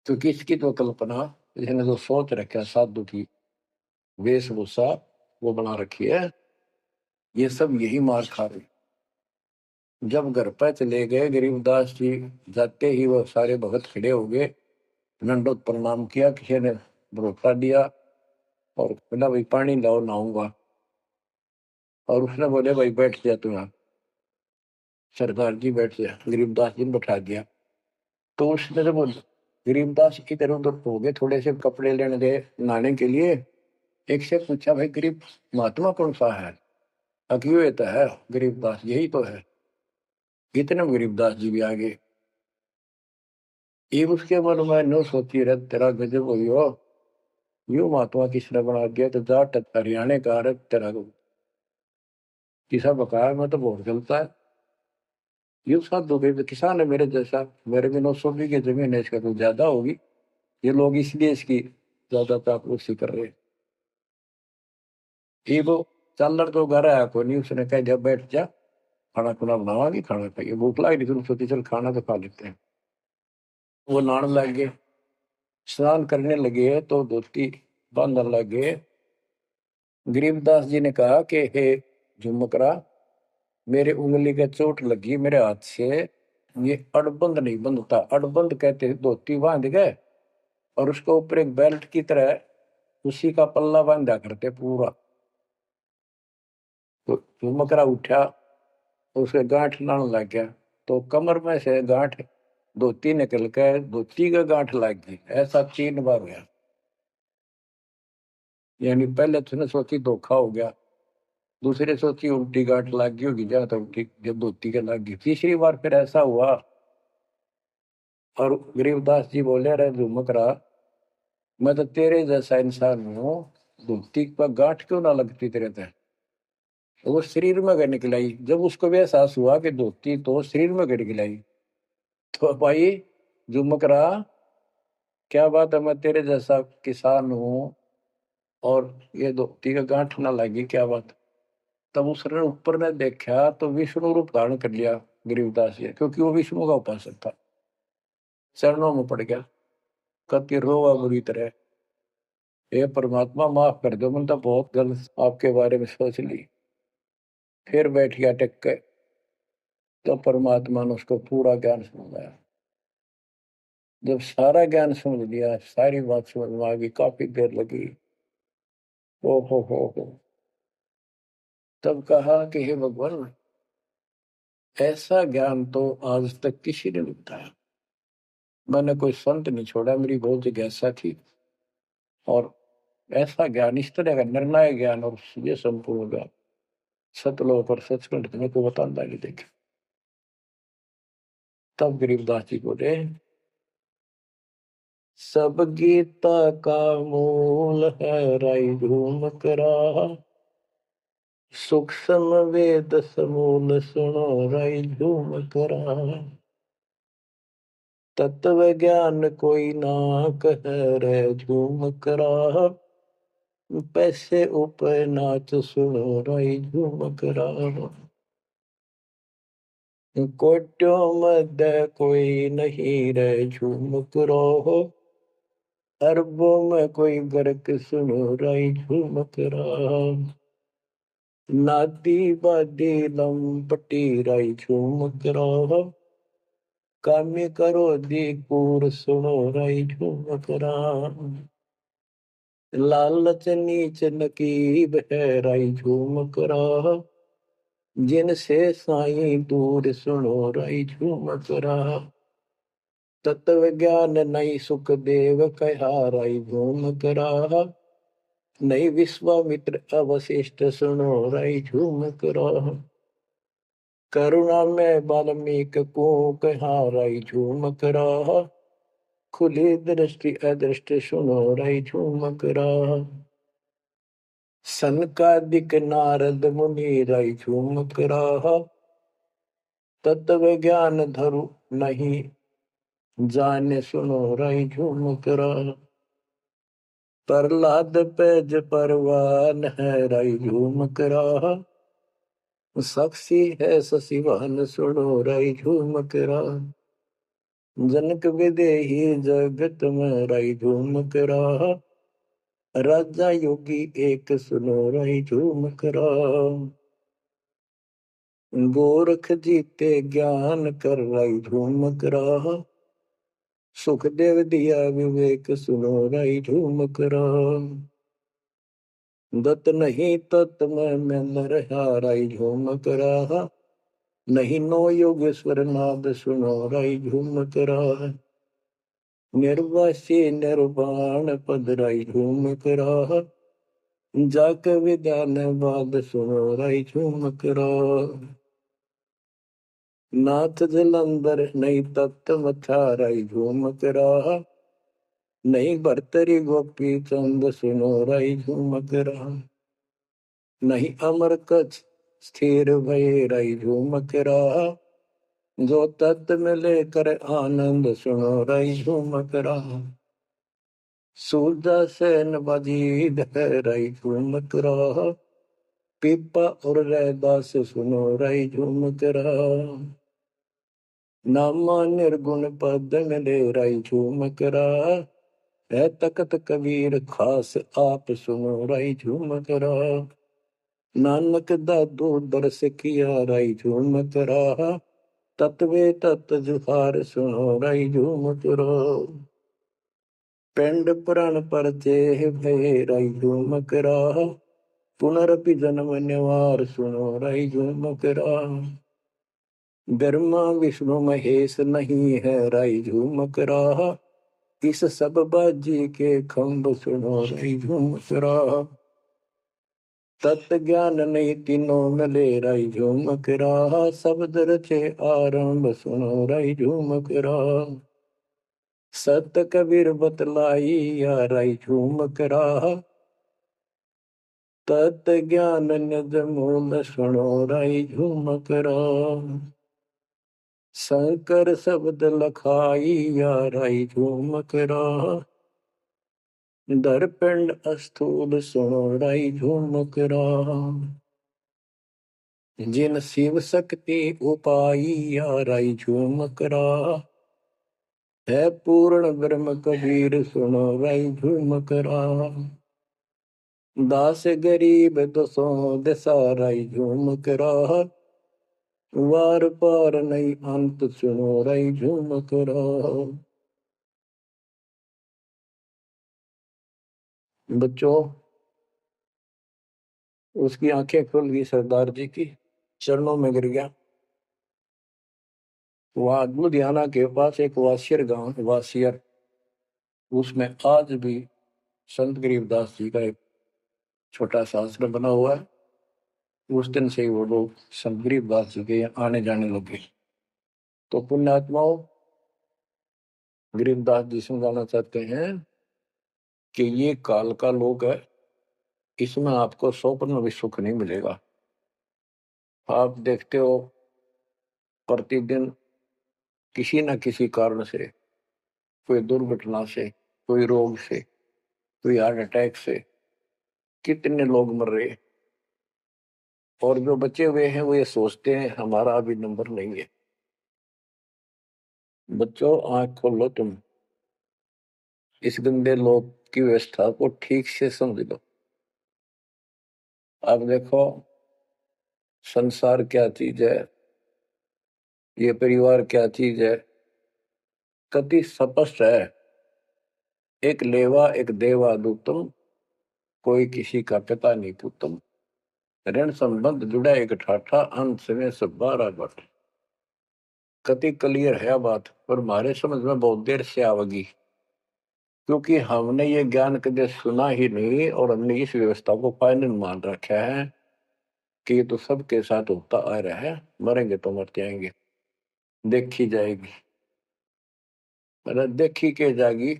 क्योंकि इसकी तो कल्पना, इसने जो सोच रखा साधु की वेशभूषा वो बना रखी है, ये सब यही मार खा रही। जब घर पर चले गए गरीबदास जी, जाते ही वो सारे भगत खड़े हो गए, दंडोत प्रणाम किया, किसी ने भरोसा दिया और बोला, भाई पानी लाओ, नहाऊंगा। और उसने बोले, भाई बैठ जा तू यहाँ। सरदार जी बैठ जा, गरीबदास जी ने बैठा दिया। तो उसने जब गरीबदास इधर उधर हो गए, थोड़े से कपड़े लेने गए नहाने के लिए, एक से पूछा, भाई गरीब महात्मा कौन सा है? अज्ञेय तो है गरीबदास, यही तो है। इतने में गरीबदास जी भी आ गए। ये उसके मन में नो सोची, रह तेरा गजब हुई हो, यू महात्मा किसने बना दिया? तो जाट हरियाणा का, रह तेरा किसा बकाया में तो बहुत गलता है। यू साधु के किसान है मेरे जैसा, मेरे भी 900 की जमीन है, इसका तो ज्यादा होगी। ये लोग इसलिए इसकी ज्यादा चापलूसी कर रहे हैं। ये वो चालर तो घर आया को नहीं, उसने कह दिया बैठ जा, खाना खुना बनावागी, खाना खाइए, भूख लग रही थी, सोची चल खाना तो खा लेते हैं। वो नहाने लग गए, स्नान करने लगे तो धोती बांधने लगे। गरीबदास जी ने कहा कि हे झुमकरा, मेरे उंगली के चोट लगी मेरे हाथ से, ये अड़बंद नहीं बंधता। अड़बंद कहते हैं धोती बांध गए और उसको ऊपर एक बेल्ट की तरह उसी का पल्ला बांधा करते पूरा। तो झुमकरा उठा, उसके गांठ लाने लग गया, तो कमर में से गांठ धोती निकल के धोती का गांठ लग गई। ऐसा 3 बार हुआ। यानी पहले तो उसने सोची धोखा हो गया, दूसरे सोची उल्टी गांठ लग गई होगी, जहाँ तक उल्टी जब धोती के लग गई, तीसरी बार फिर ऐसा हुआ। और गरीबदास जी बोले, रहे झुमकरा, मैं तो तेरे जैसा इंसान हूँ, धोती पर गांठ क्यों ना लगती तेरे ते? तो वो शरीर में गए निकलाई। जब उसको भी एहसास हुआ कि धोती तो शरीर में गई निकलाई, तो भाई झुमकरा, क्या बात है, मैं तेरे जैसा किसान हूँ और ये धोती का गांठ ना लगी, क्या बात? तब उसने ऊपर ने देखा तो विष्णु रूप धारण कर लिया गरीबदास जी, क्योंकि वो विष्णु का उपासक था। चरणों में पड़ गया, कति रोवा बुरी तरह, हे परमात्मा माफ कर दो, मैंने तो बहुत गलत आपके बारे में सोच ली। फिर बैठ गया टेक के, तो परमात्मा ने उसको पूरा ज्ञान समझाया। जब सारा ज्ञान समझ लिया, सारी बात समझ में आ गई, काफी देर लगी। ओ हो, तब कहा कि हे भगवान, ऐसा ज्ञान तो आज तक किसी ने नहीं बताया। मैंने कोई संत नहीं छोड़ा, मेरी बहुत जिज्ञासा थी, और ऐसा ज्ञान, इस तरह का निर्णायक ज्ञान और ये संपूर्ण ज्ञान सतलोक और सचखंड में को बताता नहीं देखे। तब गरीबदास जी बोले, सब गीता का मूल है राई झूम करा, सूक्ष्म वेद समूल सुनो राई झूम करा, तत्व ज्ञान कोई ना कह रे झूम करा, पैसे ऊपर नाच सुनो राई झूम करा, कोट्यों मध्य कोई नहीं रे झूम करो, अरबों में कोई गर्क सुनो राई झूम करा, नादी बादी लंपटी राई झूम करा, काम्य करो दी कूर सुनो राई झूम करा, लालच नीच नकीब है राई झूम करा, जिनसे साईं दूर सुनो राई झूम करा, तत्व ज्ञान नहीं सुख देव कहा राई झूम करा, नहीं विश्वामित्र अवशिष्ट सुनो राई झूम करा, करुणा में वाल्मीकि को कहा राई झूम करा, खुली दृष्टि अदृष्ट सुनो राई झूम करा, सनकादिक नारद मुनि राई झूमक रहा, तत्व ज्ञान धरु नहीं जाने सुनो राई झूमक रहा। प्रहलाद पैज परवान है राई झूमक रहा, साक्षी है शशिवान सुनो राई झूमक रहा। जनक विदेही जगत में राई झूमक रहा, राजा योगी एक सुनो राई झूमक रहा। गोरख जीते ज्ञान कर राई झूमक रहा, सुखदेव दिया विवेक सुनो राई झूमक रहा। दत्त नहीं तत् में रहा राई झूमक रहा, नहीं नो योगेश्वर नाद सुनो राई झूमक रहा। निर्वासी निर्वाण पद राई झूमक रहा, जाक विद्यान बाद सुनो राई झूमक रहा। नाथ जलंधर नहीं तत्त मथा राई झूमक रहा, नहीं भरतरी गोपी चंद सुनो राई झूमक रहा। नहीं अमर कछ स्थिर भय राई झूमक रहा, जो तत्त में लेकर आनंद सुनो राई झूमक रहा। सूरजा सेन बजीद है राई झूमक रहा, पीपा और रैदास सुनो राई झूमक रहा। नामा निर्गुण पद मिले राई झूमक रहा, है तकत कबीर खास आप सुनो राई झूमक रहा। नानक दादू दरस किया राई झूमक रहा, तत्वे तत् जुहार सुनो राई झूमक रहा। पिंड पुराण पर देह भय राई झूमक रहा, पुनरपि जन्म निवार सुनो राई झूमक रहा। ब्रह्मा विष्णु महेश नहीं है राई झूमक रहा, इस सब बाजी के खंभ सुनो राई झूमक रहा। तत्व ज्ञान नहीं तीनों मिले राई झूमक रहा, शब्द रचे आरंभ सुनो राई झूमक रहा। सत कबीर बतलाई या राई झूमक रहा, तत् ज्ञान निज मूल सुनो राई झूमक रहा। शंकर शब्द लखाई या राई झूमक रहा, दर्पण अस्थूल सुनो राई झूमक रहा। जिन शिव शक्ति उपाई या राई झूमक रहा, है पूर्ण ब्रह्म कबीर सुनो राई झूमक रहा। दास गरीब दसों दिशा राई झूमक रहा, वार पार नहीं अंत सुनो राई झूमक रहा। बच्चों, उसकी आंखें खुल गई सरदार जी की, चरणों में गिर गया। वहां लुधियाना के पास एक वासियर गांव, वासियर, उसमें आज भी संत गरीबदास जी का एक छोटा सा आश्रम बना हुआ है। उस दिन से ही वो लोग संत गरीबदास जी के यहाँ आने जाने लगे। तो पुण्यात्माओं, गरीबदास जी समझाना चाहते हैं कि ये काल का लोक है, इसमें आपको स्वप्न में भी सुख नहीं मिलेगा। आप देखते हो प्रतिदिन किसी न किसी कारण से, कोई दुर्घटना से, कोई रोग से, कोई हार्ट अटैक से कितने लोग मर रहे, और जो बचे हुए हैं वो ये सोचते हैं हमारा अभी नंबर नहीं है। बच्चों, आंख खोलो, तुम इस गंदे लोक की व्यवस्था को ठीक से समझ लो। अब देखो, संसार क्या चीज है, ये परिवार क्या चीज है, कति स्पष्ट है। एक लेवा एक देवा दूतम, कोई किसी का पिता नहीं पुतम। ऋण संबंध जुड़ा एक ठाठा, अंत में सब 12 बट। कति क्लियर है बात, पर हमारे समझ में बहुत देर से आवेगी, क्योंकि हमने ये ज्ञान कभी सुना ही नहीं, और हमने इस व्यवस्था को फाइनल मान रखा है कि ये तो सबके साथ होता आ रहा है, मरेंगे तो मर जाएंगे, देखी जाएगी। मतलब देखी के जाएगी,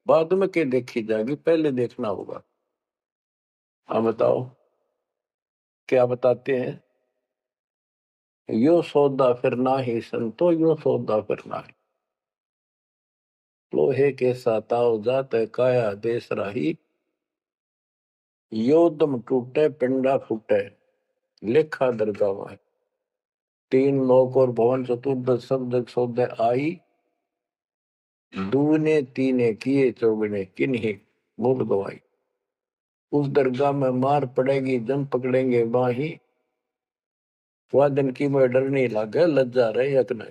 बाद में के देखी जाएगी, पहले देखना होगा। हाँ बताओ क्या बताते हैं? यो सौदा फिर ना ही संतो, यो सौदा फिर ना ही। लोहे के साताव जात है काया देश राही, यो दम टूटे पिंडा फूटे लेखा दरगाह है। तीन लोक और भवन चतुर्दश शब्द सौदे आई, दूने तीने किए चौगने किन्हीं मूल गवाई। उस दरगाह में मार पड़ेगी जम पकड़ेंगे बाही, वादन की में डर नहीं लागे लज्जा रहे यकन,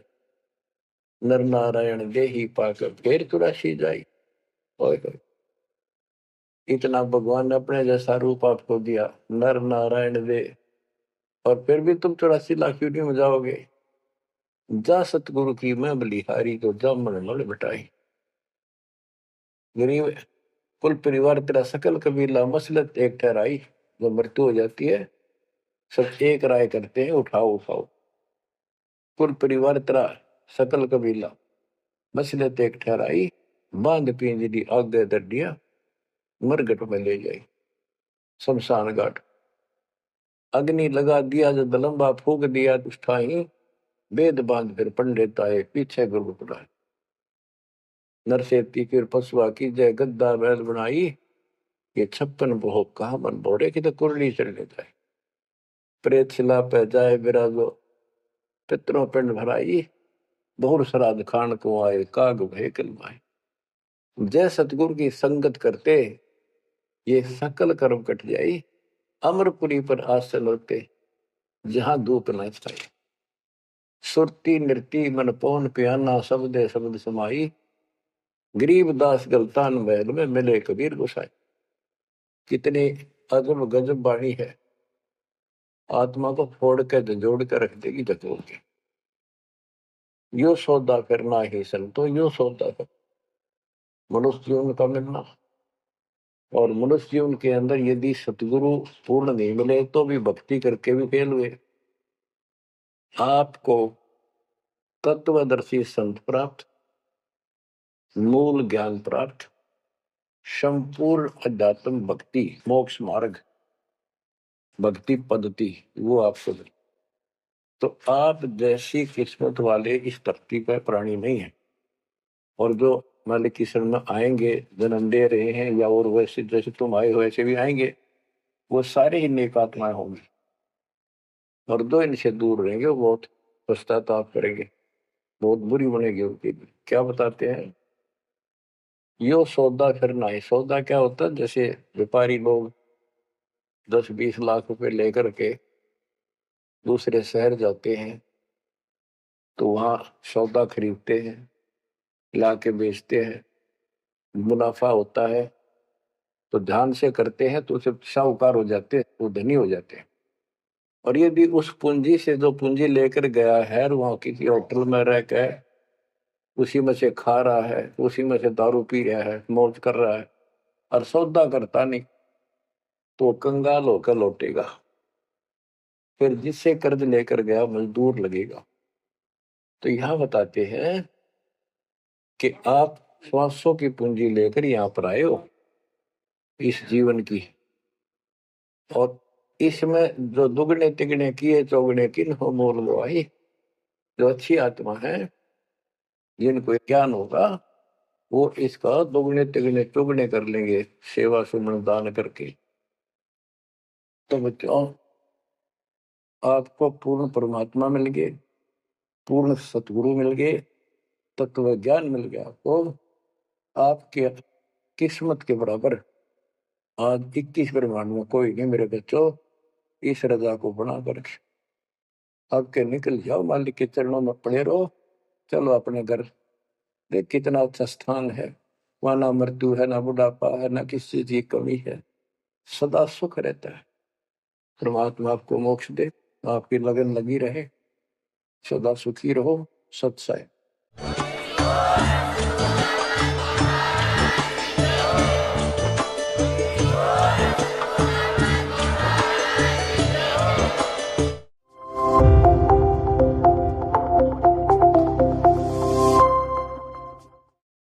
नर नारायण देही पाकर फिर चुरासी जाई। ओए होए, इतना भगवान ने अपने जैसा रूप आपको दिया, नर नारायण दे, और फिर भी तुम 84 लाख क्यों नहीं हो जाओगे? जा सतगुरु की मैं बलिहारी तो जा मन मल मिटाई। गरीब कुल परिवार तेरा सकल कबीला मसलत एक ठहराई। जब मृत्यु हो जाती है सब एक राय करते हैं, उठाओ उठाओ। कुल परिवार तेरा सकल कबीला मसलत एक ठहराई, बांध पिंजरी आगे दर दिया, मरगट में ले जाई शमशान घाट। अग्नि लगा दिया जब लंबा फूक दिया दुष्टाई, वेद बांध फिर पंडित आए पीछे गुरु पढ़ाए। नरसेती फिर पशुआ की जय गद्दा बैल बनाई, ये 56 भोग कहा मन बोरे की तो कुरली चढ़ने जाए। प्रेत शिला पे जाए विराजो, पितरों पिंड भराई, बहुर श्राद्ध खान को आए काग भय कलमाए। जय सतगुरु की संगत करते ये सकल कर्म कट जाई, अमरपुरी पर आसन होते जहां धूप न छाई। सुरती नृती मन पौन पियाना शब्दे शब्द समाई, गरीबदास गलतान महल में मिले कबीर गोसाई। कितनी अजब गजब वाणी है, आत्मा को फोड़ के जोड़ के रख देगी जतोड़ के। यो सौदा करना ही संतो, यो सौदा कर मनुष्य जीवन का मिलना। और मनुष्य जीवन के अंदर यदि सतगुरु पूर्ण नहीं मिले तो भी भक्ति करके भी फेल हुए। आपको तत्वदर्शी संत प्राप्त, मूल ज्ञान प्राप्त, संपूर्ण अध्यात्म भक्ति मोक्ष मार्ग भक्ति पद्धति वो आपको मिले। तो आप जैसी किस्मत वाले इस धरती पर प्राणी नहीं है। और जो मालिक की शरण में आएंगे, जन्म दे रहे हैं या और वैसे जैसे तुम आए हो वैसे भी आएंगे, वो सारे ही नेक आत्माएं होंगी। और जो इनसे दूर रहेंगे वो बहुत पश्चाताप करेंगे, बहुत बुरी बनेगी उनकी। क्या बताते हैं? यो सौदा करना है। सौदा क्या होता है? जैसे व्यापारी लोग 10-20 लाख रुपए लेकर के दूसरे शहर जाते हैं तो वहां सौदा खरीदते हैं, ला के बेचते हैं, मुनाफा होता है तो ध्यान से करते हैं तो सिर्फ साहूकार हो जाते हैं, वो धनी हो जाते हैं। और यदि उस पूंजी से जो पूंजी लेकर गया है वहां किसी होटल में रह के उसी में से खा रहा है, उसी में से दारू पी रहा है, मौज कर रहा है और सौदा करता नहीं, तो कंगाल होकर लौटेगा। फिर जिससे कर्ज लेकर गया मजदूर लगेगा। तो यहां बताते हैं कि आप श्वासों की पूंजी लेकर यहां पर आए हो इस जीवन की, और इसमें जो दुगने तिगने किए चौगने किन हो मोल गवाई। जो अच्छी आत्मा है जिनको ज्ञान होगा वो इसका दुगने तिगने चौगने कर लेंगे सेवा सुमन दान करके। तो बच्चों आपको पूर्ण परमात्मा मिल गए, पूर्ण सतगुरु मिल गए, तत्व ज्ञान मिल गया। तो आपके किस्मत के बराबर आज 21 ब्रह्मांड में कोई नहीं मेरे बच्चों। इस रजा को बना कर आपके निकल जाओ, मालिक के चरणों में पड़े रहो। चलो अपने घर, देख कितना अच्छा स्थान है। वहां ना मृत्यु है, ना बुढ़ापा है, ना किसी चीज की कमी है, सदा सुख रहता है। परमात्मा आपको मोक्ष दे, आपकी लगन लगी रहे, सदा सुखी रहो। सत्सय।